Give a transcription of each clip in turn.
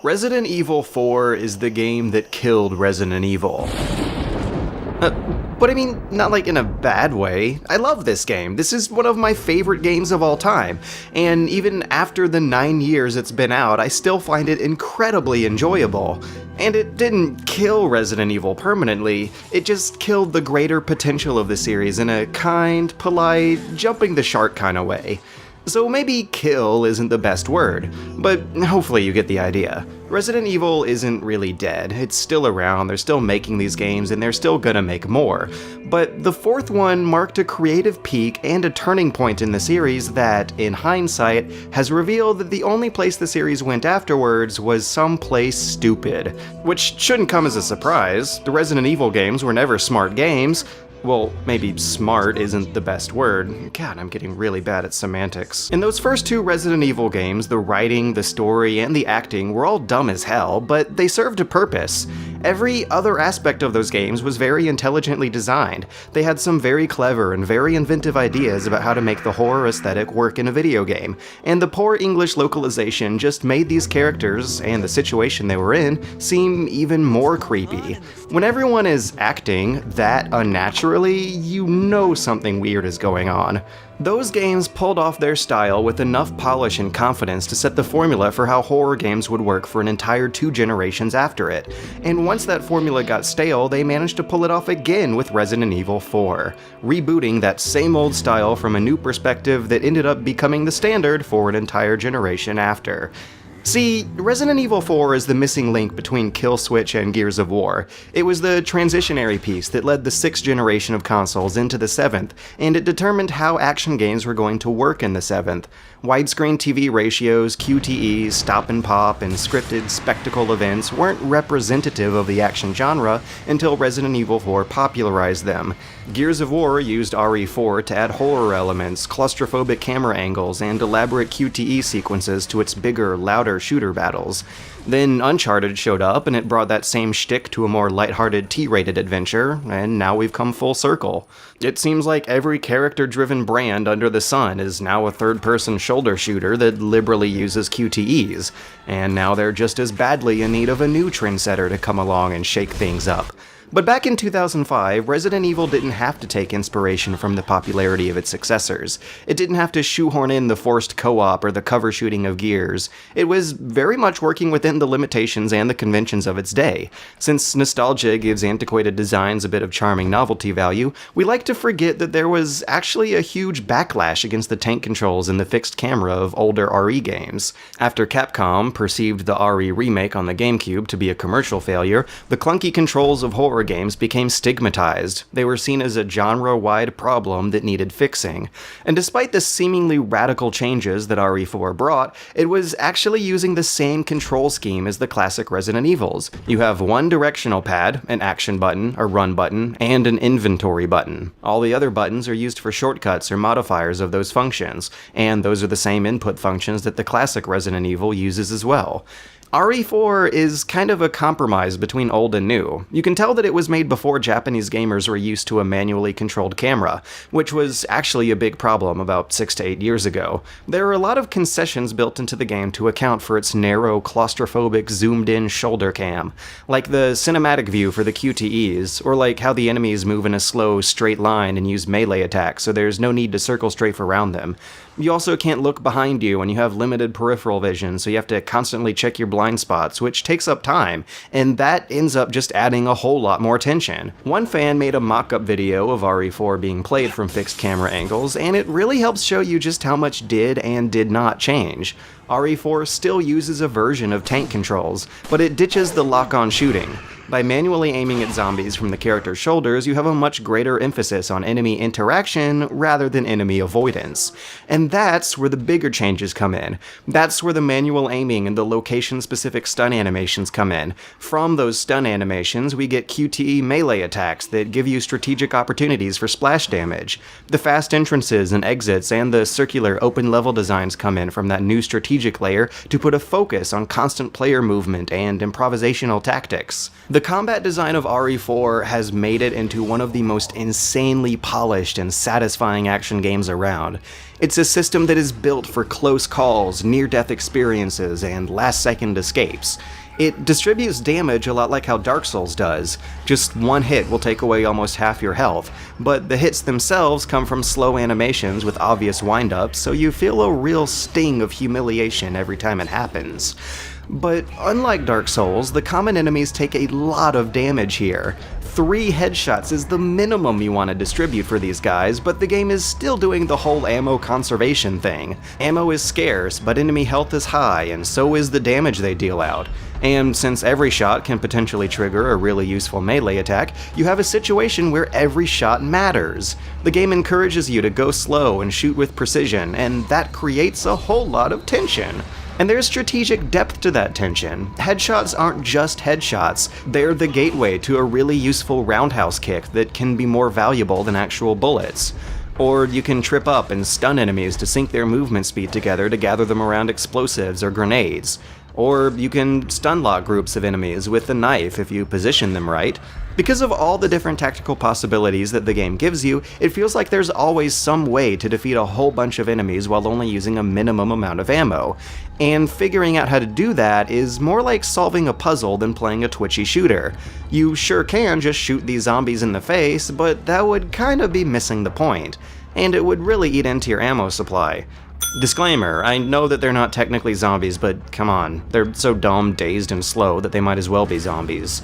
Resident Evil 4 is the game that killed Resident Evil. But I mean, not like in a bad way. I love this game. This is one of my favorite games of all time. And even after the 9 years it's been out, I still find it incredibly enjoyable. And it didn't kill Resident Evil permanently, it just killed the greater potential of the series in a kind, polite, jumping the shark kind of way. So maybe kill isn't the best word, but hopefully you get the idea. Resident Evil isn't really dead. It's still around, they're still making these games, and they're still gonna make more. But the fourth one marked a creative peak and a turning point in the series that, in hindsight, has revealed that the only place the series went afterwards was someplace stupid. Which shouldn't come as a surprise. The Resident Evil games were never smart games. Well, maybe smart isn't the best word. God, I'm getting really bad at semantics. In those first two Resident Evil games, the writing, the story, and the acting were all dumb as hell, but they served a purpose. Every other aspect of those games was very intelligently designed. They had some very clever and very inventive ideas about how to make the horror aesthetic work in a video game, and the poor English localization just made these characters, and the situation they were in, seem even more creepy. When everyone is acting that unnaturally, you know something weird is going on. Those games pulled off their style with enough polish and confidence to set the formula for how horror games would work for an entire 2 generations after it. And once that formula got stale, they managed to pull it off again with Resident Evil 4, rebooting that same old style from a new perspective that ended up becoming the standard for an entire generation after. See, Resident Evil 4 is the missing link between Kill Switch and Gears of War. It was the transitionary piece that led the 6th generation of consoles into the 7th, and it determined how action games were going to work in the 7th. Widescreen TV ratios, QTEs, stop and pop, and scripted spectacle events weren't representative of the action genre until Resident Evil 4 popularized them. Gears of War used RE4 to add horror elements, claustrophobic camera angles, and elaborate QTE sequences to its bigger, louder shooter battles. Then Uncharted showed up, and it brought that same shtick to a more lighthearted T-rated adventure, and now we've come full circle. It seems like every character-driven brand under the sun is now a third-person shoulder shooter that liberally uses QTEs, and now they're just as badly in need of a new trendsetter to come along and shake things up. But back in 2005, Resident Evil didn't have to take inspiration from the popularity of its successors. It didn't have to shoehorn in the forced co-op or the cover shooting of Gears. It was very much working within the limitations and the conventions of its day. Since nostalgia gives antiquated designs a bit of charming novelty value, we like to forget that there was actually a huge backlash against the tank controls and the fixed camera of older RE games. After Capcom perceived the RE remake on the GameCube to be a commercial failure, the clunky controls of horror games became stigmatized. They were seen as a genre-wide problem that needed fixing. And despite the seemingly radical changes that RE4 brought, it was actually using the same control scheme as the classic Resident Evils. You have one directional pad, an action button, a run button, and an inventory button. All the other buttons are used for shortcuts or modifiers of those functions, and those are the same input functions that the classic Resident Evil uses as well. RE4 is kind of a compromise between old and new. You can tell that it was made before Japanese gamers were used to a manually controlled camera, which was actually a big problem about 6 to 8 years ago. There are a lot of concessions built into the game to account for its narrow, claustrophobic, zoomed-in shoulder cam, like the cinematic view for the QTEs, or like how the enemies move in a slow, straight line and use melee attacks, so there's no need to circle strafe around them. You also can't look behind you, and you have limited peripheral vision, so you have to constantly check your blind spots, which takes up time, and that ends up just adding a whole lot more tension. One fan made a mock-up video of RE4 being played from fixed camera angles, and it really helps show you just how much did and did not change. RE4 still uses a version of tank controls, but it ditches the lock-on shooting. By manually aiming at zombies from the character's shoulders, you have a much greater emphasis on enemy interaction rather than enemy avoidance. And that's where the bigger changes come in. That's where the manual aiming and the location-specific stun animations come in. From those stun animations, we get QTE melee attacks that give you strategic opportunities for splash damage. The fast entrances and exits and the circular open-level designs come in from that new strategic layer to put a focus on constant player movement and improvisational tactics. The The combat design of RE4 has made it into one of the most insanely polished and satisfying action games around. It's a system that is built for close calls, near-death experiences, and last-second escapes. It distributes damage a lot like how Dark Souls does. Just one hit will take away almost half your health, but the hits themselves come from slow animations with obvious wind-ups, so you feel a real sting of humiliation every time it happens. But unlike Dark Souls, the common enemies take a lot of damage here. 3 headshots is the minimum you want to distribute for these guys, but the game is still doing the whole ammo conservation thing. Ammo is scarce, but enemy health is high, and so is the damage they deal out. And since every shot can potentially trigger a really useful melee attack, you have a situation where every shot matters. The game encourages you to go slow and shoot with precision, and that creates a whole lot of tension. And there's strategic depth to that tension. Headshots aren't just headshots, they're the gateway to a really useful roundhouse kick that can be more valuable than actual bullets. Or you can trip up and stun enemies to sync their movement speed together to gather them around explosives or grenades. Or you can stun lock groups of enemies with a knife if you position them right. Because of all the different tactical possibilities that the game gives you, it feels like there's always some way to defeat a whole bunch of enemies while only using a minimum amount of ammo. And figuring out how to do that is more like solving a puzzle than playing a twitchy shooter. You sure can just shoot these zombies in the face, but that would kinda be missing the point. And it would really eat into your ammo supply. Disclaimer, I know that they're not technically zombies, but come on, they're so dumb, dazed, and slow that they might as well be zombies.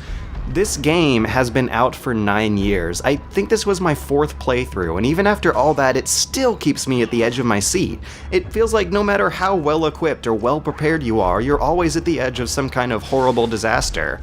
This game has been out for 9 years. I think this was my 4th playthrough, and even after all that, it still keeps me at the edge of my seat. It feels like no matter how well equipped or well prepared you are, you're always at the edge of some kind of horrible disaster.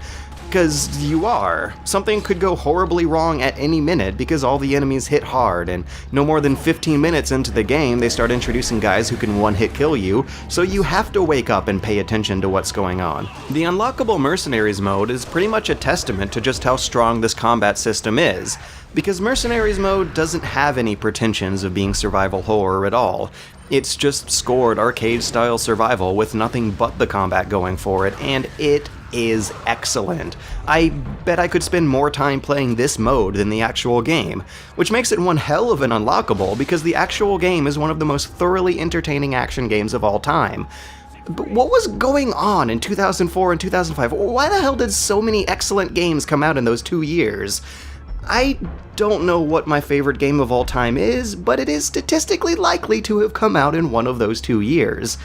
Because you are. Something could go horribly wrong at any minute because all the enemies hit hard, and no more than 15 minutes into the game they start introducing guys who can one-hit kill you, so you have to wake up and pay attention to what's going on. The unlockable Mercenaries Mode is pretty much a testament to just how strong this combat system is, because Mercenaries Mode doesn't have any pretensions of being survival horror at all. It's just scored arcade-style survival with nothing but the combat going for it, and it is excellent. I bet I could spend more time playing this mode than the actual game, which makes it one hell of an unlockable because the actual game is one of the most thoroughly entertaining action games of all time. But what was going on in 2004 and 2005? Why the hell did so many excellent games come out in those 2 years? I don't know what my favorite game of all time is, but it is statistically likely to have come out in one of those 2 years.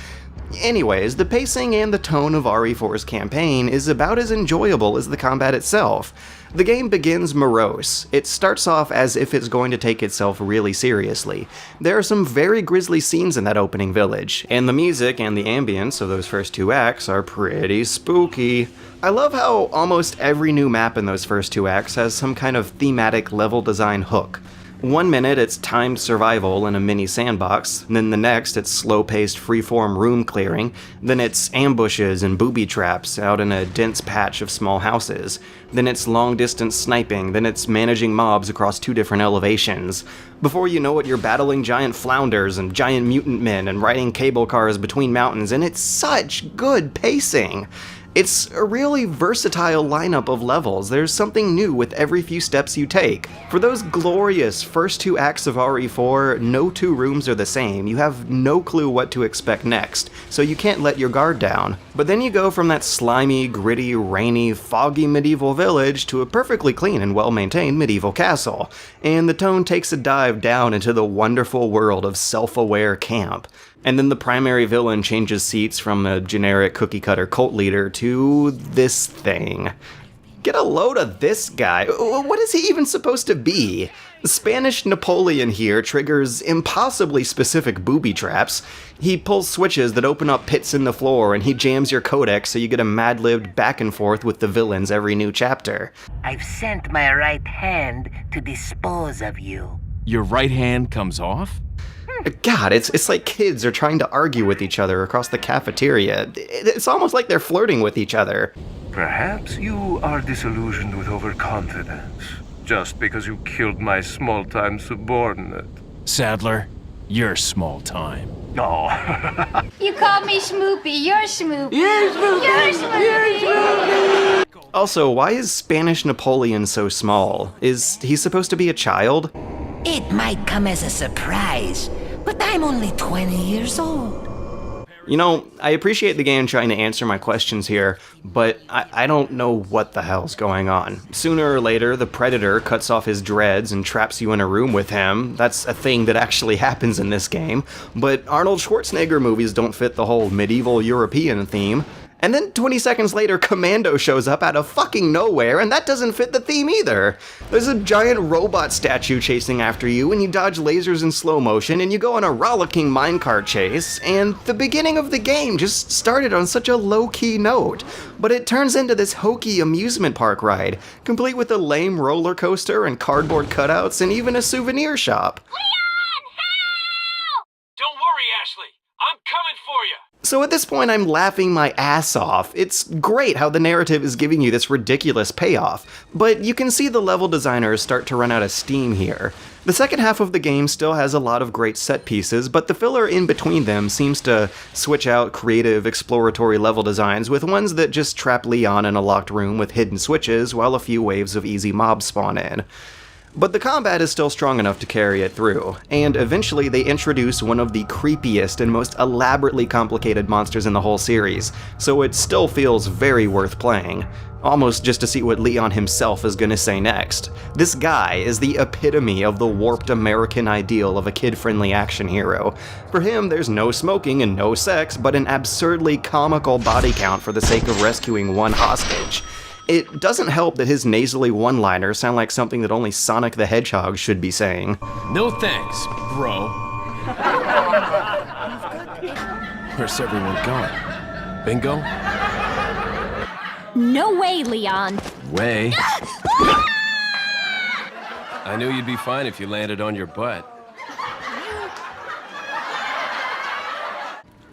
Anyways, the pacing and the tone of RE4's campaign is about as enjoyable as the combat itself. The game begins morose. It starts off as if it's going to take itself really seriously. There are some very grisly scenes in that opening village, and the music and the ambience of those first 2 acts are pretty spooky. I love how almost every new map in those first 2 acts has some kind of thematic level design hook. One minute it's timed survival in a mini sandbox, then the next it's slow-paced freeform room clearing, then it's ambushes and booby traps out in a dense patch of small houses, then it's long-distance sniping, then it's managing mobs across 2 different elevations. Before you know it, you're battling giant flounders and giant mutant men and riding cable cars between mountains, and it's such good pacing! It's a really versatile lineup of levels. There's something new with every few steps you take. For those glorious first 2 acts of RE4, no 2 rooms are the same. You have no clue what to expect next, so you can't let your guard down. But then you go from that slimy, gritty, rainy, foggy medieval village to a perfectly clean and well-maintained medieval castle, and the tone takes a dive down into the wonderful world of self-aware camp. And then the primary villain changes seats from a generic cookie-cutter cult leader to this thing. Get a load of this guy. What is he even supposed to be? Spanish Napoleon here triggers impossibly specific booby traps. He pulls switches that open up pits in the floor, and he jams your codex so you get a mad-libbed back and forth with the villains every new chapter. I've sent my right hand to dispose of you. Your right hand comes off? God, it's like kids are trying to argue with each other across the cafeteria. It's almost like they're flirting with each other. Perhaps you are disillusioned with overconfidence, just because you killed my small-time subordinate. Sadler, you're small time. Oh. You call me Schmoopy, you're Schmoopy. You're Schmoopy. You're Schmoopy. Also, why is Spanish Napoleon so small? Is he supposed to be a child? It might come as a surprise, but I'm only 20 years old. You know, I appreciate the game trying to answer my questions here, but I don't know what the hell's going on. Sooner or later, the Predator cuts off his dreads and traps you in a room with him. That's a thing that actually happens in this game, but Arnold Schwarzenegger movies don't fit the whole medieval European theme. And then 20 seconds later, Commando shows up out of fucking nowhere, and that doesn't fit the theme either. There's a giant robot statue chasing after you, and you dodge lasers in slow motion, and you go on a rollicking minecart chase, and the beginning of the game just started on such a low-key note. But it turns into this hokey amusement park ride, complete with a lame roller coaster and cardboard cutouts, and even a souvenir shop. Leon, help! Don't worry, Ashley. I'm coming for you. So at this point, I'm laughing my ass off. It's great how the narrative is giving you this ridiculous payoff, but you can see the level designers start to run out of steam here. The second half of the game still has a lot of great set pieces, but the filler in between them seems to switch out creative, exploratory level designs with ones that just trap Leon in a locked room with hidden switches while a few waves of easy mobs spawn in. But the combat is still strong enough to carry it through, and eventually they introduce one of the creepiest and most elaborately complicated monsters in the whole series, so it still feels very worth playing. Almost just to see what Leon himself is gonna say next. This guy is the epitome of the warped American ideal of a kid-friendly action hero. For him, there's no smoking and no sex, but an absurdly comical body count for the sake of rescuing one hostage. It doesn't help that his nasally one-liners sound like something that only Sonic the Hedgehog should be saying. No thanks, bro. Where's everyone going? Bingo? No way, Leon. Way. I knew you'd be fine if you landed on your butt.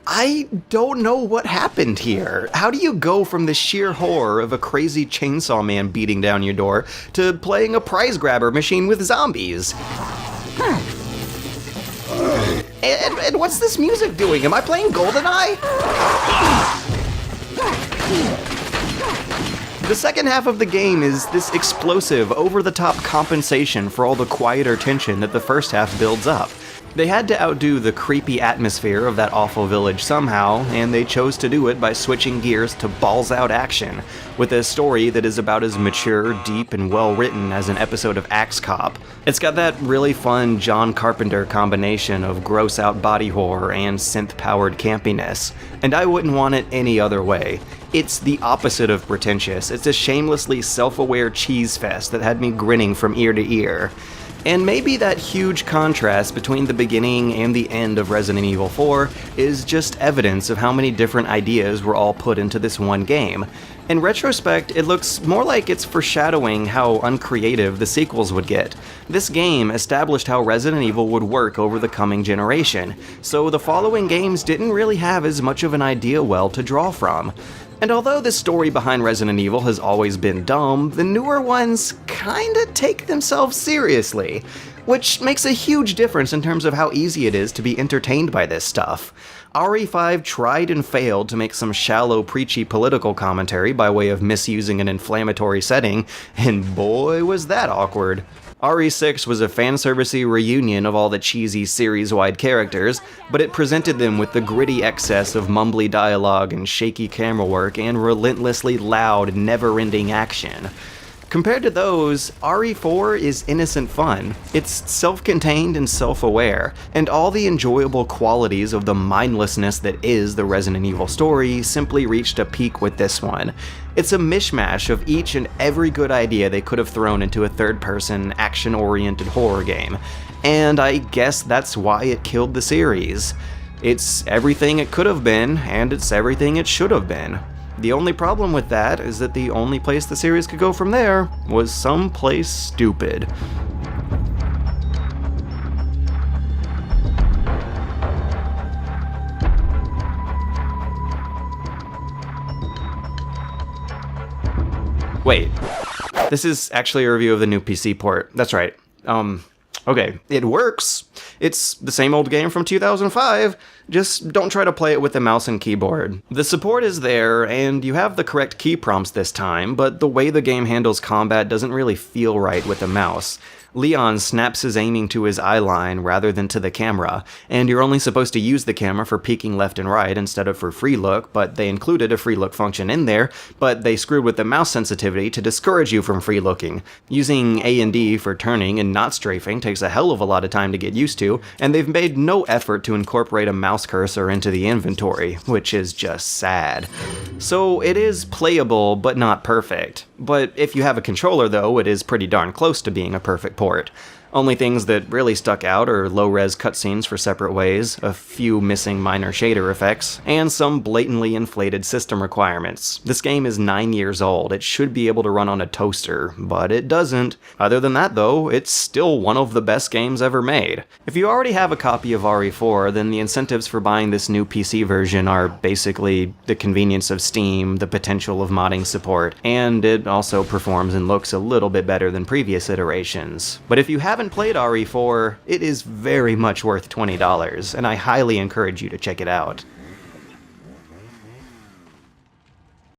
I don't know what happened here. How do you go from the sheer horror of a crazy chainsaw man beating down your door to playing a prize grabber machine with zombies? And what's this music doing? Am I playing GoldenEye? The second half of the game is this explosive, over-the-top compensation for all the quieter tension that the first half builds up. They had to outdo the creepy atmosphere of that awful village somehow, and they chose to do it by switching gears to balls-out action, with a story that is about as mature, deep, and well-written as an episode of Axe Cop. It's got that really fun John Carpenter combination of gross-out body horror and synth-powered campiness, and I wouldn't want it any other way. It's the opposite of pretentious. It's a shamelessly self-aware cheese fest that had me grinning from ear to ear. And maybe that huge contrast between the beginning and the end of Resident Evil 4 is just evidence of how many different ideas were all put into this one game. In retrospect, it looks more like it's foreshadowing how uncreative the sequels would get. This game established how Resident Evil would work over the coming generation, so the following games didn't really have as much of an idea well to draw from. And although the story behind Resident Evil has always been dumb, the newer ones kinda take themselves seriously, which makes a huge difference in terms of how easy it is to be entertained by this stuff. RE5 tried and failed to make some shallow, preachy political commentary by way of misusing an inflammatory setting, and boy was that awkward. RE6 was a fanservice-y reunion of all the cheesy series-wide characters, but it presented them with the gritty excess of mumbly dialogue and shaky camera work and relentlessly loud, never-ending action. Compared to those, RE4 is innocent fun. It's self-contained and self-aware, and all the enjoyable qualities of the mindlessness that is the Resident Evil story simply reached a peak with this one. It's a mishmash of each and every good idea they could have thrown into a third-person, action-oriented horror game, and I guess that's why it killed the series. It's everything it could have been, and it's everything it should have been. The only problem with that is that the only place the series could go from there was someplace stupid. Wait, this is actually a review of the new PC port. That's right. Okay, it works. It's the same old game from 2005, just don't try to play it with the mouse and keyboard. The support is there, and you have the correct key prompts this time, but the way the game handles combat doesn't really feel right with the mouse. Leon snaps his aiming to his eye line rather than to the camera, and you're only supposed to use the camera for peeking left and right instead of for free look, but they included a free look function in there, but they screwed with the mouse sensitivity to discourage you from free looking. Using A and D for turning and not strafing takes a hell of a lot of time to get used to, and they've made no effort to incorporate a mouse cursor into the inventory, which is just sad. So it is playable, but not perfect. But if you have a controller though, it is pretty darn close to being a perfect port. Only things that really stuck out are low-res cutscenes for separate ways, a few missing minor shader effects, and some blatantly inflated system requirements. This game is 9 years old, it should be able to run on a toaster, but it doesn't. Other than that though, it's still one of the best games ever made. If you already have a copy of RE4, then the incentives for buying this new PC version are basically the convenience of Steam, the potential of modding support, and it also performs and looks a little bit better than previous iterations. But if you haven't played RE4, it is very much worth $20, and I highly encourage you to check it out.